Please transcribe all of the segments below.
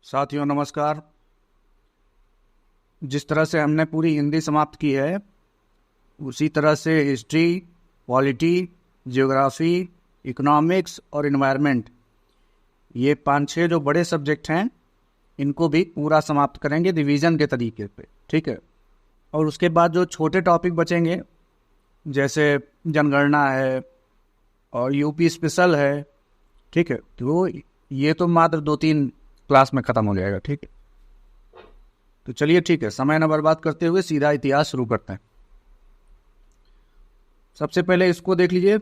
साथियों नमस्कार। जिस तरह से हमने पूरी हिंदी समाप्त की है उसी तरह से हिस्ट्री, पॉलिटी, जियोग्राफी, इकोनॉमिक्स और इन्वायरमेंट, ये 5-6 जो बड़े सब्जेक्ट हैं इनको भी पूरा समाप्त करेंगे रिवीजन के तरीके पे, ठीक है। और उसके बाद जो छोटे टॉपिक बचेंगे जैसे जनगणना है और यूपी स्पेशल है, ठीक है, तो ये तो मात्र 2-3 क्लास में ख़त्म हो जाएगा, ठीक है। तो चलिए ठीक है, समय न बर्बाद करते हुए सीधा इतिहास शुरू करते हैं। सबसे पहले इसको देख लीजिए।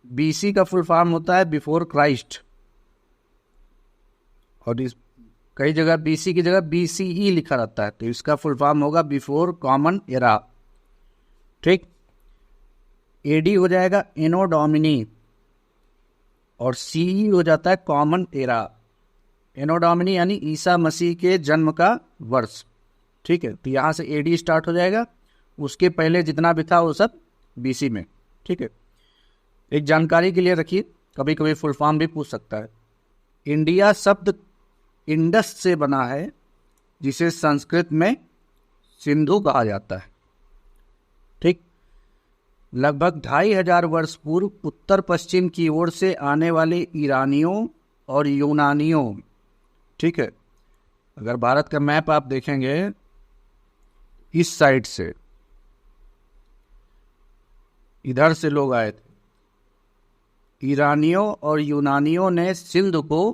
बीसी का फुल फॉर्म होता है बिफोर क्राइस्ट, और इस कई जगह बीसी की जगह बीसीई लिखा रहता है, तो इसका फुल फॉर्म होगा बिफोर कॉमन एरा, ठीक। एडी हो जाएगा एनो डोमिनी और सीई हो जाता है कॉमन एरा। एनो डोमिनी यानी ईसा मसीह के जन्म का वर्ष, ठीक है। तो यहाँ से एडी स्टार्ट हो जाएगा, उसके पहले जितना भी था वो सब बीसी में, ठीक है। एक जानकारी के लिए रखिए, कभी कभी फुल फॉर्म भी पूछ सकता है। इंडिया शब्द इंडस से बना है, जिसे संस्कृत में सिंधु कहा जाता है, ठीक। लगभग 2500 वर्ष पूर्व उत्तर पश्चिम की ओर से आने वाले ईरानियों और यूनानियों, ठीक है। अगर भारत का मैप आप देखेंगे इस साइड से इधर से लोग आए थे। ईरानियों और यूनानियों ने सिंध को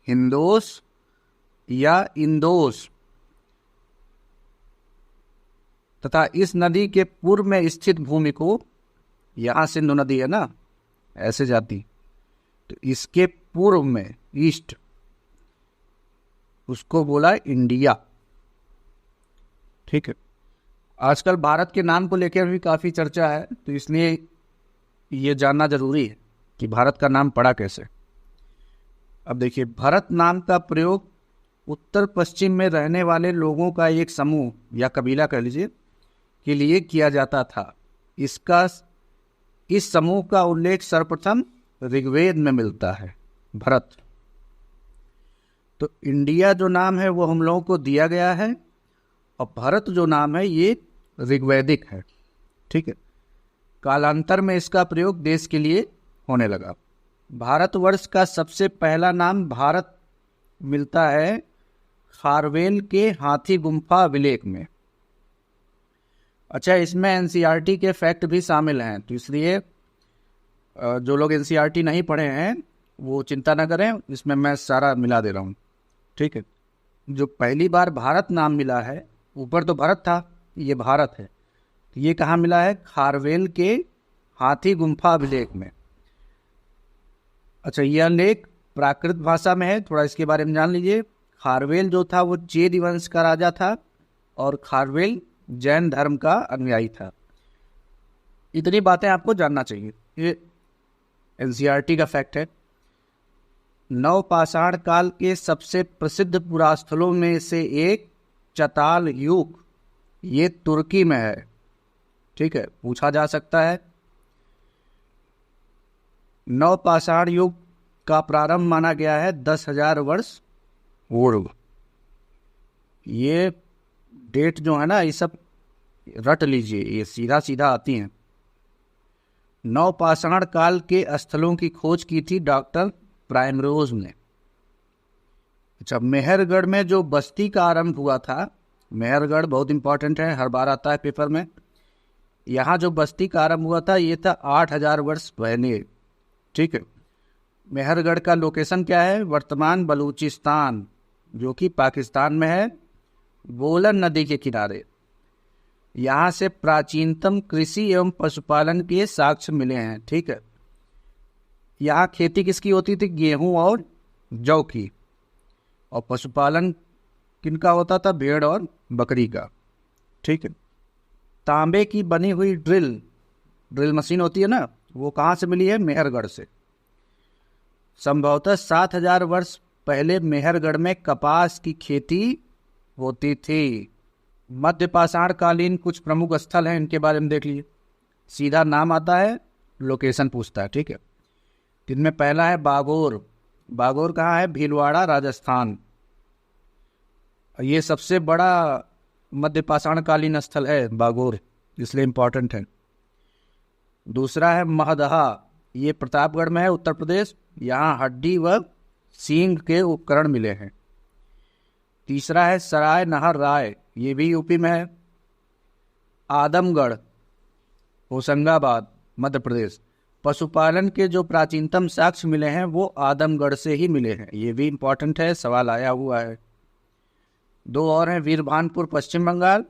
हिंदोस या इंदोस तथा इस नदी के पूर्व में स्थित भूमि को, यहाँ सिंधु नदी है ना, ऐसे जाती, तो इसके पूर्व में ईस्ट, उसको बोला इंडिया, ठीक है। आजकल भारत के नाम को लेकर भी काफ़ी चर्चा है, तो इसलिए ये जानना जरूरी है कि भारत का नाम पड़ा कैसे। अब देखिए, भारत नाम का प्रयोग उत्तर पश्चिम में रहने वाले लोगों का एक समूह या कबीला कह लीजिए के लिए किया जाता था। इस समूह का उल्लेख सर्वप्रथम ऋग्वेद में मिलता है, भरत। तो इंडिया जो नाम है वो हम लोगों को दिया गया है, और भारत जो नाम है ये ऋग्वैदिक है, ठीक है। कालांतर में इसका प्रयोग देश के लिए होने लगा। भारतवर्ष का सबसे पहला नाम भारत मिलता है खारवेल के हाथी गुम्फा अभिलेख में। अच्छा, इसमें एनसीईआरटी के फैक्ट भी शामिल हैं, तो इसलिए जो लोग एनसीईआरटी नहीं पढ़े हैं वो चिंता ना करें, इसमें मैं सारा मिला दे रहा हूँ, ठीक है। जो पहली बार भारत नाम मिला है, ऊपर तो भरत था, ये भारत है, तो ये कहाँ मिला है? खारवेल के हाथी गुम्फा अभिलेख में। अच्छा, यह लेख प्राकृत भाषा में है, थोड़ा इसके बारे में जान लीजिए। खारवेल जो था वो चेद वंश का राजा था, और खारवेल जैन धर्म का अनुयायी था। इतनी बातें आपको जानना चाहिए, ये एनसीईआरटी का फैक्ट है। नवपाषाण काल के सबसे प्रसिद्ध पुरास्थलों में से एक चताल युग, ये तुर्की में है, ठीक है, पूछा जा सकता है। नवपाषाण युग का प्रारंभ माना गया है 10,000 वर्ष पूर्व। ये डेट जो है ना, ये सब रट लीजिए, ये सीधा सीधा आती हैं। नवपाषाण काल के स्थलों की खोज की थी डॉक्टर प्राइमरोज ने। अच्छा, मेहरगढ़ में जो बस्ती का आरंभ हुआ था, मेहरगढ़ बहुत इंपॉर्टेंट है, हर बार आता है पेपर में। यहाँ जो बस्ती का आरंभ हुआ था ये था 8,000 वर्ष पहले, ठीक है। मेहरगढ़ का लोकेशन क्या है? वर्तमान बलूचिस्तान, जो कि पाकिस्तान में है, बोलन नदी के किनारे। यहाँ से प्राचीनतम कृषि एवं पशुपालन के साक्ष्य मिले हैं, ठीक है। यहाँ खेती किसकी होती थी? गेहूं और जौ की। और पशुपालन किनका होता था? भेड़ और बकरी का, ठीक है। तांबे की बनी हुई ड्रिल मशीन होती है ना, वो कहाँ से मिली है? मेहरगढ़ से। संभवतः 7,000 वर्ष पहले मेहरगढ़ में कपास की खेती होती थी। मध्य पाषाण कालीन कुछ प्रमुख स्थल हैं, इनके बारे में देख लीजिए। सीधा नाम आता है, लोकेशन पूछता है, ठीक है। जिनमें पहला है बागोर, बागोर कहाँ है? भीलवाड़ा, राजस्थान। ये सबसे बड़ा मध्य पाषाणकालीन स्थल है बागोर, इसलिए इम्पोर्टेंट है। दूसरा है महदहा, ये प्रतापगढ़ में है, उत्तर प्रदेश। यहाँ हड्डी व सींग के उपकरण मिले हैं। तीसरा है सराय नहर राय, ये भी यूपी में है। आदमगढ़, होशंगाबाद, मध्य प्रदेश। पशुपालन के जो प्राचीनतम साक्ष्य मिले हैं वो आदमगढ़ से ही मिले हैं, ये भी इम्पोर्टेंट है, सवाल आया हुआ है। दो और हैं, वीरभानपुर पश्चिम बंगाल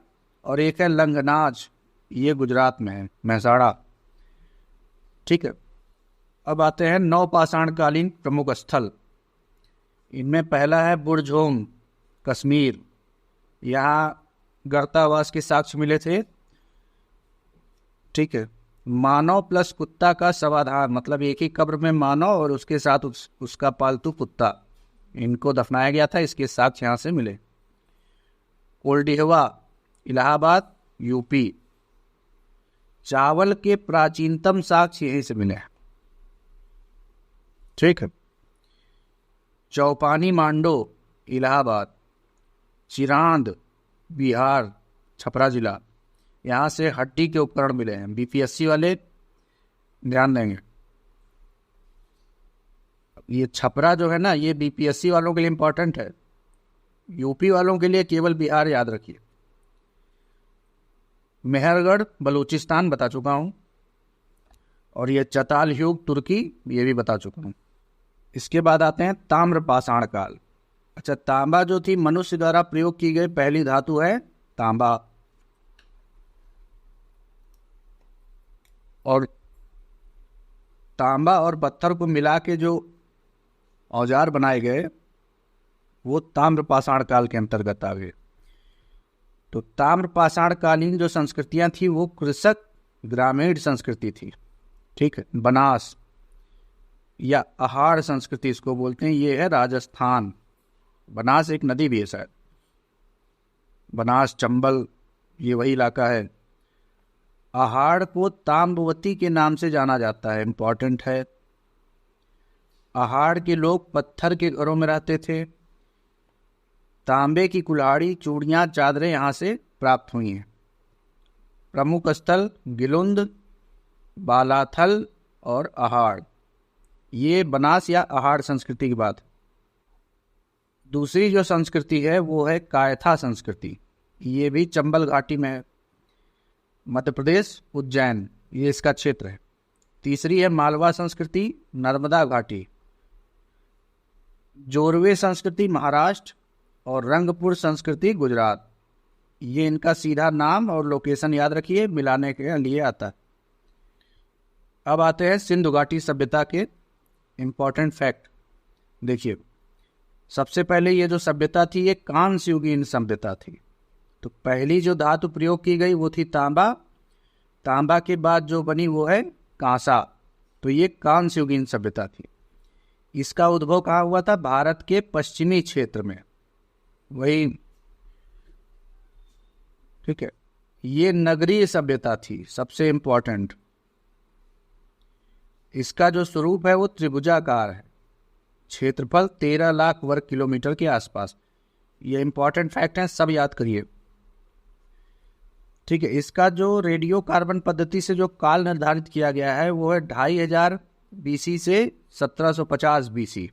और एक है लंगनाज, ये गुजरात में है, महसाड़ा। ठीक है, अब आते हैं नवपाषाणकालीन प्रमुख स्थल। इनमें पहला है बुरझोंग, कश्मीर। यहाँ गर्तावास के साक्ष्य मिले थे। ठीक है, मानव प्लस कुत्ता का समाधान, मतलब एक ही कब्र में मानव और उसके साथ उसका पालतू कुत्ता, इनको दफनाया गया था, इसके साक्ष्य यहाँ से मिले। कोल्डिहवा, इलाहाबाद, यूपी। चावल के प्राचीनतम साक्ष्य यहीं से मिले। ठीक है, चौपानी मांडो, इलाहाबाद। चिरांद, बिहार, छपरा जिला, यहाँ से हड्डी के उपकरण मिले हैं। बीपीएससी वाले ध्यान देंगे, ये छपरा जो है ना, ये बीपीएससी वालों के लिए इंपॉर्टेंट है, यूपी वालों के लिए केवल बिहार याद रखिए। मेहरगढ़, बलूचिस्तान बता चुका हूँ, और ये चतालह्यूग, तुर्की, ये भी बता चुका हूँ। इसके बाद आते हैं ताम्रपाषाण काल। अच्छा, तांबा जो थी मनुष्य द्वारा प्रयोग की गई पहली धातु है तांबा, और तांबा और पत्थर को मिला के जो औजार बनाए गए वो ताम्रपाषाण काल के अंतर्गत आ गए। तो ताम्रपाषाणकालीन जो संस्कृतियां थी वो कृषक ग्रामीण संस्कृति थी। ठीक है, बनास या अहाड़ संस्कृति इसको बोलते हैं, ये है राजस्थान। बनास एक नदी भी है शायद, बनास, चंबल, ये वही इलाका है। अहाड़ को ताम्रवती के नाम से जाना जाता है, इंपॉर्टेंट है। अहाड़ के लोग पत्थर के घरों में रहते थे। तांबे की कुल्हाड़ी, चूड़ियाँ, चादरें यहाँ से प्राप्त हुई हैं। प्रमुख स्थल गिलुंद, बालाथल और अहाड़, ये बनास या अहाड़ संस्कृति की बात है। दूसरी जो संस्कृति है वो है कायथा संस्कृति, ये भी चंबल घाटी में है, मध्य प्रदेश, उज्जैन, ये इसका क्षेत्र है। तीसरी है मालवा संस्कृति, नर्मदा घाटी। जोरवे संस्कृति महाराष्ट्र और रंगपुर संस्कृति गुजरात, ये इनका सीधा नाम और लोकेशन याद रखिए, मिलाने के लिए आता है। अब आते हैं सिंधु घाटी सभ्यता के इम्पोर्टेंट फैक्ट। देखिए, सबसे पहले ये जो सभ्यता थी ये कांस्य युगीन सभ्यता थी। तो पहली जो धातु प्रयोग की गई वो थी तांबा। तांबा के बाद जो बनी वो है कांसा, तो ये कांस्य युगीन सभ्यता थी। इसका उद्भव कहाँ हुआ था? भारत के पश्चिमी क्षेत्र में, वही। ठीक है, ये नगरीय सभ्यता थी, सबसे इंपॉर्टेंट। इसका जो स्वरूप है वो त्रिभुजाकार है, क्षेत्रफल 13 लाख वर्ग किलोमीटर के आसपास। ये इंपॉर्टेंट फैक्ट हैं, सब याद करिए। ठीक है, इसका जो रेडियो कार्बन पद्धति से जो काल निर्धारित किया गया है वो है 2500 बीसी से 1750 बीसी।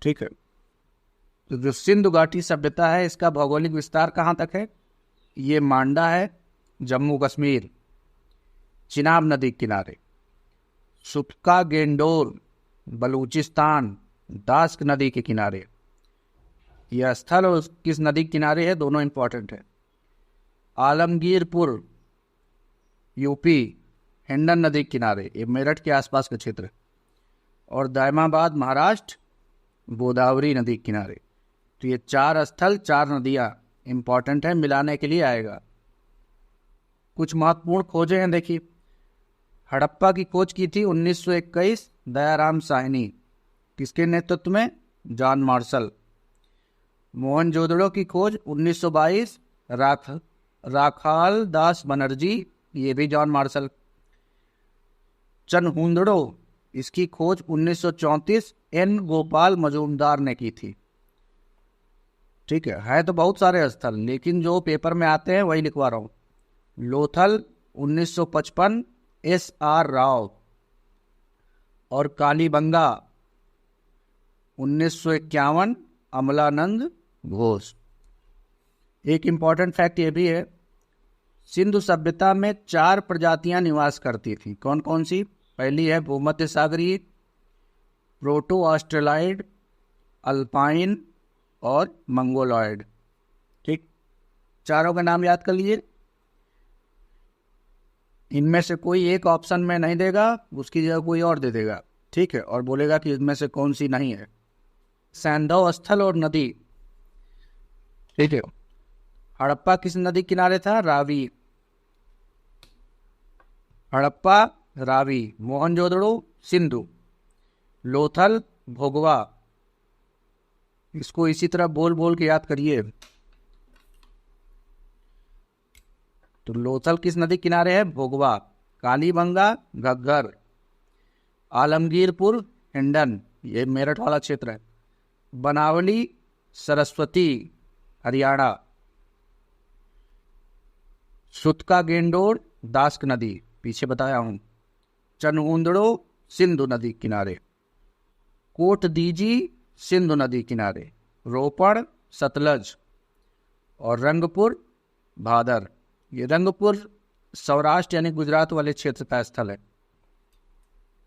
ठीक है, तो जो सिंधु घाटी सभ्यता है इसका भौगोलिक विस्तार कहाँ तक है? ये मांडा है, जम्मू कश्मीर, चिनाब नदी किनारे। सुपका गेंडोर, बलूचिस्तान, दास्क नदी के किनारे। यह स्थल और किस नदी के किनारे है, दोनों इंपॉर्टेंट है। आलमगीरपुर, यूपी, हिंडन नदी के किनारे, ये मेरठ के आसपास का क्षेत्र है। और दायमाबाद, महाराष्ट्र, गोदावरी नदी के किनारे। तो ये 4 स्थल, 4 नदियाँ इंपॉर्टेंट है, मिलाने के लिए आएगा। कुछ महत्वपूर्ण खोजें हैं, देखिए। हड़प्पा की खोज की थी 1921 दयाराम साहनी, किसके नेतृत्व में? John Marshall. मोहनजोदड़ो की खोज 1922 राखाल दास बनर्जी, ये भी जॉन मार्शल। चनहुंदड़ो इसकी खोज 1934 एन गोपाल मजूमदार ने की थी। ठीक है तो बहुत सारे स्थल, लेकिन जो पेपर में आते हैं वही लिखवा रहा हूँ। लोथल 1955 एस आर राव, और कालीबंगा 1951 अमलानंद घोष। एक इंपॉर्टेंट फैक्ट ये भी है, सिंधु सभ्यता में 4 प्रजातियां निवास करती थी। कौन कौन सी? पहली है भूमध्य सागरीय, प्रोटो ऑस्ट्रेलॉइड, अल्पाइन और मंगोलॉइड। ठीक, चारों का नाम याद कर लीजिए। इनमें से कोई एक ऑप्शन में नहीं देगा, उसकी जगह कोई और दे देगा। ठीक है, और बोलेगा कि इसमें से कौन सी नहीं है। सैंधव स्थल और नदी। ठीक है, हड़प्पा किस नदी किनारे था? रावी। हड़प्पा रावी। मोहनजोदड़ो सिंधु। लोथल भोगवा। इसको इसी तरह बोल बोल के याद करिए। तो लोथल किस नदी किनारे है? भोगवा। कालीबंगा घग्गर। आलमगीरपुर हिंडन, ये मेरठ वाला क्षेत्र है। बनावली सरस्वती हरियाणा। सुतका गेंडोर दास्क नदी, पीछे बताया हूं। चनहुंदड़ो सिंधु नदी किनारे। कोट दीजी सिंधु नदी किनारे। रोपड़ सतलज। और रंगपुर भादर। ये रंगपुर सौराष्ट्र यानी गुजरात वाले क्षेत्र का स्थल है।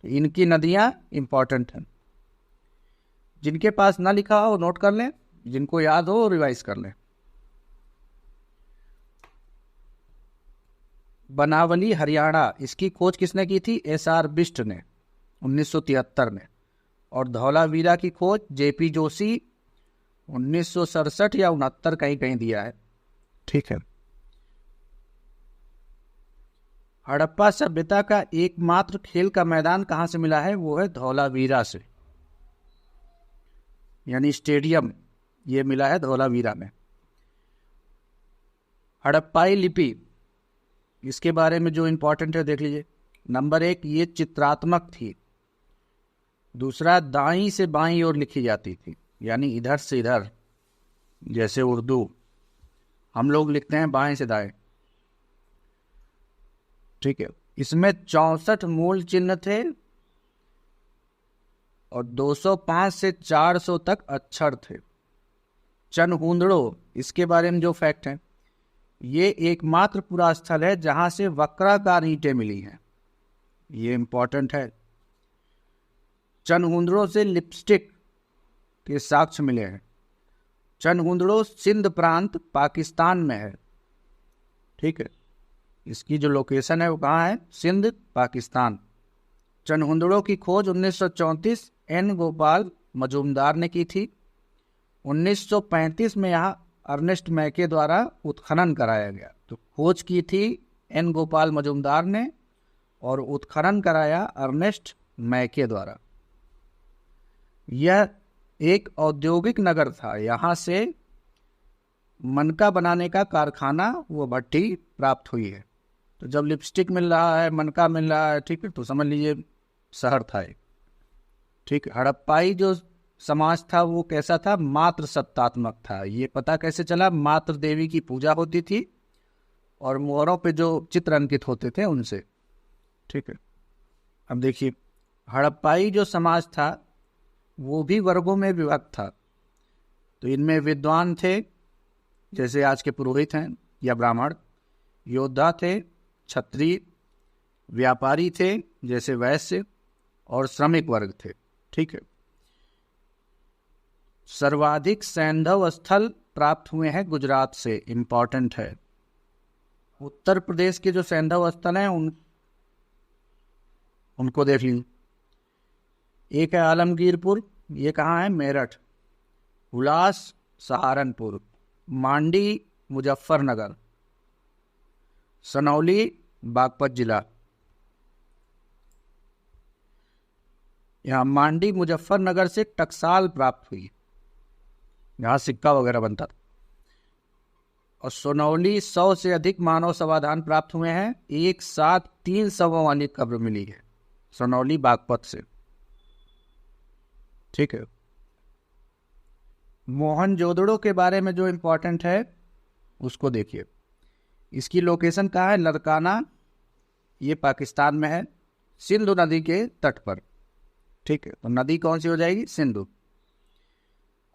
इनकी नदियां इंपॉर्टेंट हैं। जिनके पास ना लिखा हो नोट कर लें, जिनको याद हो रिवाइज कर लें। बनावली हरियाणा, इसकी खोज किसने की थी? एस.आर. बिष्ट ने 1973 में। और धौलावीरा की खोज जेपी जोशी 1967 या 69 कहीं कहीं दिया है। ठीक है, हड़प्पा सभ्यता का एकमात्र खेल का मैदान कहां से मिला है? वो है धौलावीरा से, यानी स्टेडियम ये मिला है धौलावीरा में। हड़प्पाई लिपि, इसके बारे में जो इंपॉर्टेंट है देख लीजिए। नंबर 1, ये चित्रात्मक थी। दूसरा, दाईं से बाईं ओर लिखी जाती थी, यानी इधर से इधर, जैसे उर्दू हम लोग लिखते हैं बाएं से दाएं। ठीक है, इसमें 64 मूल चिन्ह थे और 205 से 400 तक अक्षर थे। चनहुंदड़ो, इसके बारे में जो फैक्ट है, ये एकमात्र पूरा स्थल है जहां से वक्राकार ईंटें मिली हैं। ये इंपॉर्टेंट है। चनहुंदड़ो से लिपस्टिक के साक्ष्य मिले हैं। चनहुंदड़ो सिंध प्रांत पाकिस्तान में है। ठीक है, इसकी जो लोकेशन है वो कहाँ है? सिंध पाकिस्तान। चनहुंदड़ो की खोज 1934 एन गोपाल मजूमदार ने की थी। 1935 में यहाँ अर्नेस्ट मैके द्वारा उत्खनन कराया गया। तो खोज की थी एन गोपाल मजूमदार ने और उत्खनन कराया अर्नेस्ट मैके द्वारा। यह एक औद्योगिक नगर था। यहाँ से मनका बनाने का कारखाना व भट्टी प्राप्त हुई है। तो जब लिपस्टिक मिल रहा है, मनका मिल रहा है, ठीक है, तो समझ लीजिए शहर था एक। ठीक, हड़प्पाई जो समाज था वो कैसा था? मात्र सत्तात्मक था। ये पता कैसे चला? मात्र देवी की पूजा होती थी और मोहरों पे जो चित्र अंकित होते थे उनसे। ठीक है, अब देखिए, हड़प्पाई जो समाज था वो भी वर्गों में विभक्त था। तो इनमें विद्वान थे, जैसे आज के पुरोहित हैं या ब्राह्मण। योद्धा थे, क्षत्रिय। व्यापारी थे, जैसे वैश्य। और श्रमिक वर्ग थे। ठीक है, सर्वाधिक सैंधव स्थल प्राप्त हुए हैं गुजरात से। इंपॉर्टेंट है। उत्तर प्रदेश के जो सैंधव स्थल हैं उनको देख लीजिए। एक है आलमगीरपुर, ये कहाँ है? मेरठ। हुलास सहारनपुर। मांडी मुजफ्फरनगर। सनौली बागपत जिला। यहाँ मांडी मुजफ्फरनगर से टकसाल प्राप्त हुई, यहाँ सिक्का वगैरह बनता था। और सोनौली 100 से अधिक मानव समाधान प्राप्त हुए हैं। एक साथ 3 शवों वाली कब्र मिली है सोनौली बागपत से। ठीक है। मोहनजोदड़ो के बारे में जो इम्पोर्टेंट है उसको देखिए। इसकी लोकेशन कहाँ है? लरकाना, ये पाकिस्तान में है, सिंधु नदी के तट पर। ठीक है, तो नदी कौन सी हो जाएगी? सिंधु।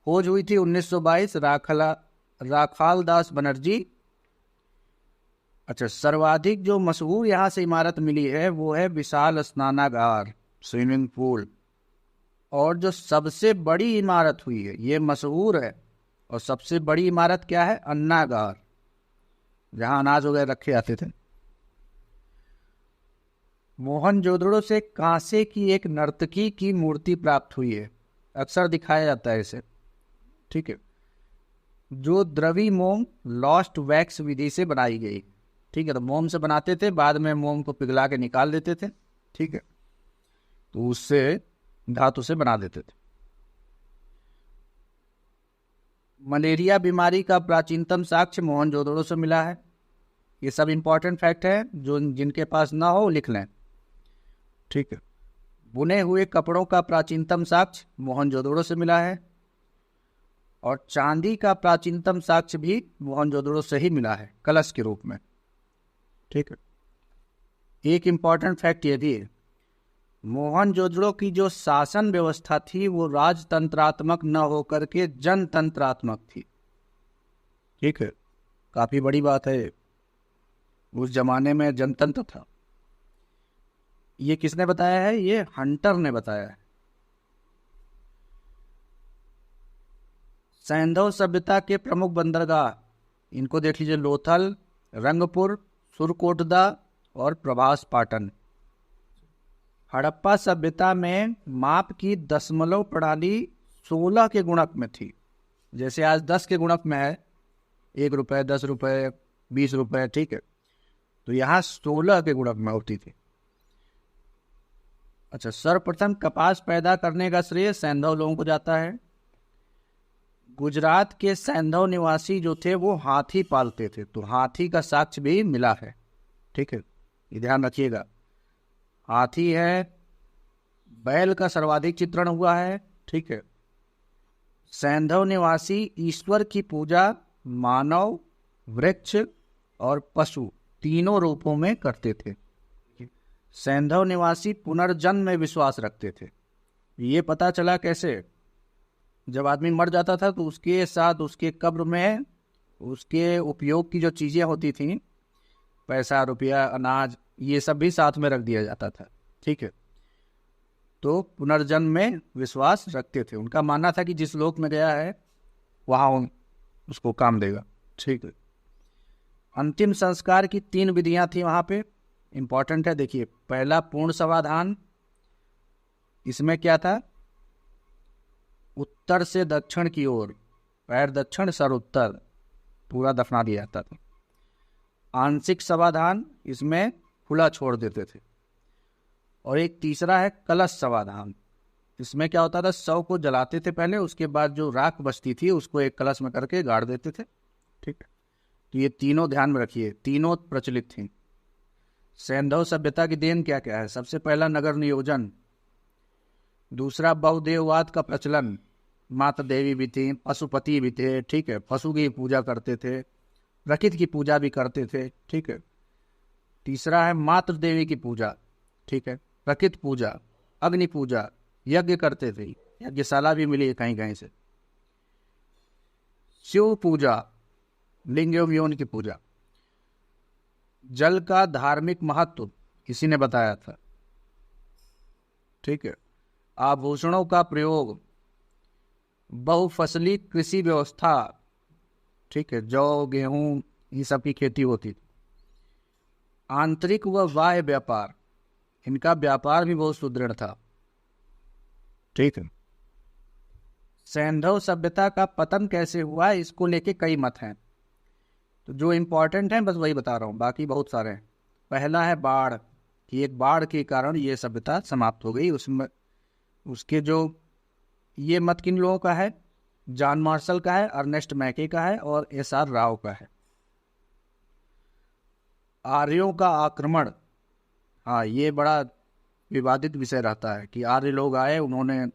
खोज हुई थी 1922, राखाल दास बनर्जी। अच्छा, सर्वाधिक जो मशहूर यहाँ से इमारत मिली है वो है विशाल स्नानागार, स्विमिंग पूल। और जो सबसे बड़ी इमारत हुई है, ये मशहूर है, और सबसे बड़ी इमारत क्या है? अन्नागार, जहां अनाज वगैरह रखे जाते थे। मोहनजोदड़ो से कांसे की एक नर्तकी की मूर्ति प्राप्त हुई है, अक्सर दिखाया जाता है इसे। ठीक है, जो द्रवी मोम लॉस्ट वैक्स विधि से बनाई गई। ठीक है, तो मोम से बनाते थे, बाद में मोम को पिघला के निकाल देते थे। ठीक है, तो उससे धातु से बना देते थे। मलेरिया बीमारी का प्राचीनतम साक्ष्य मोहनजोदड़ो से मिला है। ये सब इंपॉर्टेंट फैक्ट है, जो जिनके पास ना हो लिख लें। ठीक है, बुने हुए कपड़ों का प्राचीनतम साक्ष्य मोहनजोदड़ो से मिला है, और चांदी का प्राचीनतम साक्ष्य भी मोहनजोदड़ो से ही मिला है, कलश के रूप में। ठीक है, एक इंपॉर्टेंट फैक्ट ये भी है, मोहनजोदड़ो की जो शासन व्यवस्था थी वो राजतंत्रात्मक न होकर के जनतंत्रात्मक थी। ठीक है, काफी बड़ी बात है, उस जमाने में जनतंत्र था। ये किसने बताया है? ये हंटर ने बताया है। सैंधव सभ्यता के प्रमुख बंदरगाह, इनको देख लीजिए, लोथल, रंगपुर, सुरकोटदा और प्रभास पाटन। हड़प्पा सभ्यता में माप की दशमलव प्रणाली 16 के गुणक में थी। जैसे आज 10 के गुणक में है, 1 रुपये, 10 रुपये, 20 रुपये। ठीक है, तो यहाँ 16 के गुणक में होती थी। अच्छा, सर्वप्रथम कपास पैदा करने का श्रेय सैंधव लोगों को जाता है। गुजरात के सैंधव निवासी जो थे वो हाथी पालते थे, तो हाथी का साक्ष्य भी मिला है। ठीक है, ये ध्यान रखिएगा। हाथी है, बैल का सर्वाधिक चित्रण हुआ है। ठीक है, सैंधव निवासी ईश्वर की पूजा मानव, वृक्ष और पशु तीनों रूपों में करते थे। सैंधव निवासी पुनर्जन्म में विश्वास रखते थे। ये पता चला कैसे? जब आदमी मर जाता था तो उसके साथ उसके कब्र में उसके उपयोग की जो चीजें होती थी, पैसा, रुपया, अनाज, ये सब भी साथ में रख दिया जाता था। ठीक है, तो पुनर्जन्म में विश्वास रखते थे। उनका मानना था कि जिस लोक में गया है वहां उसको काम देगा। ठीक है, अंतिम संस्कार की 3 विधियां थी वहां पे, इंपॉर्टेंट है, देखिए। पहला पूर्ण समाधान, इसमें क्या था? उत्तर से दक्षिण की ओर, पैर दक्षिण सर उत्तर, पूरा दफना दिया जाता था। आंशिक समाधान, इसमें खुला छोड़ देते थे। और एक तीसरा है कलश समाधान, इसमें क्या होता था? शव को जलाते थे पहले, उसके बाद जो राख बचती थी उसको एक कलश में करके गाड़ देते थे। ठीक है, तो ये तीनों ध्यान में रखिए, तीनों प्रचलित थी। सैंधव सभ्यता की देन क्या क्या है? सबसे पहला नगर नियोजन, दूसरा बहुदेववाद का प्रचलन, माता देवी भी थी, पशुपति भी थे। ठीक है, पशु की पूजा करते थे, प्रकृति की पूजा भी करते थे। ठीक है, तीसरा है मातृ देवी की पूजा। ठीक है, प्रकृति पूजा, अग्नि पूजा, यज्ञ करते थे, यज्ञशाला भी मिली है कहीं कहीं से। शिव पूजा, लिंग एवं यौन की पूजा। जल का धार्मिक महत्व किसी ने बताया था। ठीक है, आभूषणों का प्रयोग, बहुफसली कृषि व्यवस्था। ठीक है, जौ, गेहूं, ये सब की खेती होती थी। आंतरिक व बाह्य व्यापार, इनका व्यापार भी बहुत सुदृढ़ था। ठीक है, सैंधव सभ्यता का पतन कैसे हुआ, इसको लेके कई मत हैं, तो जो इम्पोर्टेंट है बस वही बता रहा हूँ, बाकी बहुत सारे हैं। पहला है बाढ़, कि एक बाढ़ के कारण ये सभ्यता समाप्त हो गई। उसमें उसके जो ये मत किन लोगों का है? जॉन मार्शल का है, अर्नेस्ट मैके का है और एस.आर. राव का है। आर्यों का आक्रमण, हाँ, ये बड़ा विवादित विषय रहता है कि आर्य लोग आए, उन्होंने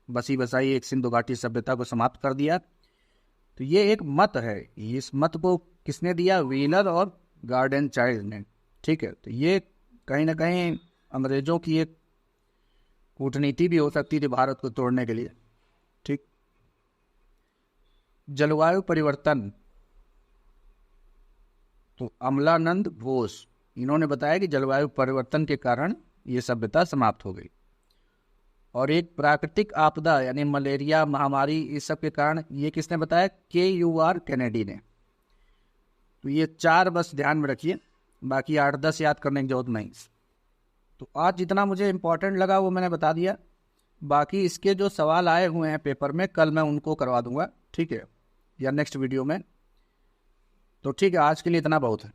बसी बसाई एक सिंधु घाटी सभ्यता को समाप्त कर दिया। तो ये एक मत है, इस मत को किसने दिया? व्हीलर और गार्डन चाइल्ड ने। ठीक है, तो ये कहीं ना कहीं अंग्रेजों की एक कूटनीति भी हो सकती थी भारत को तोड़ने के लिए। ठीक, जलवायु परिवर्तन, तो अमलानंद घोष इन्होंने बताया कि जलवायु परिवर्तन के कारण ये सभ्यता समाप्त हो गई। और एक प्राकृतिक आपदा यानी मलेरिया महामारी इस सब के कारण, ये किसने बताया? KUR कैनेडी ने। तो ये 4 बस ध्यान में रखिए, बाकी 8-10 याद करने की जरूरत नहीं। तो आज जितना मुझे इम्पोर्टेंट लगा वो मैंने बता दिया। बाकी इसके जो सवाल आए हुए हैं पेपर में, कल मैं उनको करवा दूंगा, ठीक है, या नेक्स्ट वीडियो में। तो ठीक है, आज के लिए इतना बहुत है।